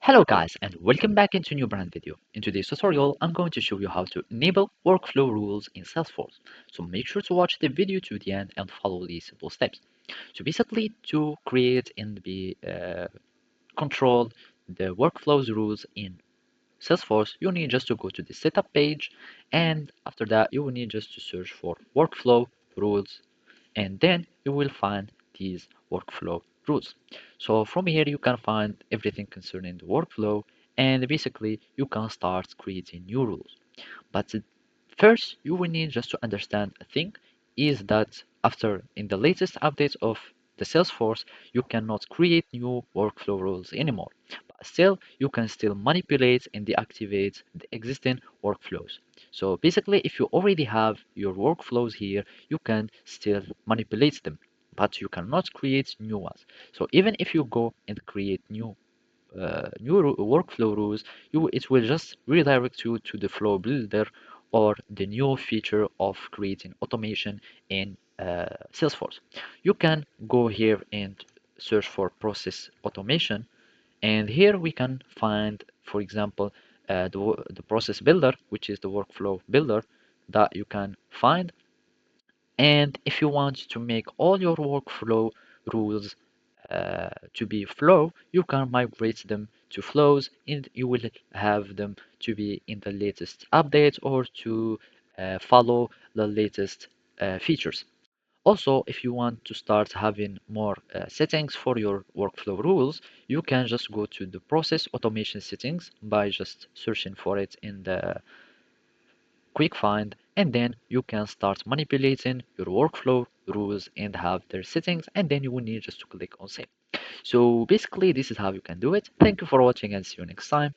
Hello guys and welcome back into a new brand video. In today's tutorial, I'm going to show you how to enable workflow rules in Salesforce. So make sure to watch the video to the end and follow these simple steps. So basically to create and be control the workflows rules in Salesforce, you need just to go to the setup page, and after that you will need just to search for workflow rules, and then you will find these workflow rules. So from here you can find everything concerning the workflow, and basically you can start creating new rules. But first, you will need just to understand a thing is that after in the latest updates of the Salesforce, you cannot create new workflow rules anymore. But still, you can still manipulate and deactivate the existing workflows. So basically, if you already have your workflows here, you can still manipulate them, but you cannot create new ones. So even if you go and create workflow rules, it will just redirect you to the flow builder or the new feature of creating automation in Salesforce. You can go here and search for process automation, and here we can find, for example, the process builder, which is the workflow builder that you can find. And if you want to make all your workflow rules to be flow, you can migrate them to flows, and you will have them to be in the latest updates or to follow the latest features. Also, if you want to start having more settings for your workflow rules, you can just go to the process automation settings by just searching for it in the quick find, and then you can start manipulating your workflow rules and have their settings, and then you will need just to click on save. So basically this is how you can do it. Thank you for watching and see you next time.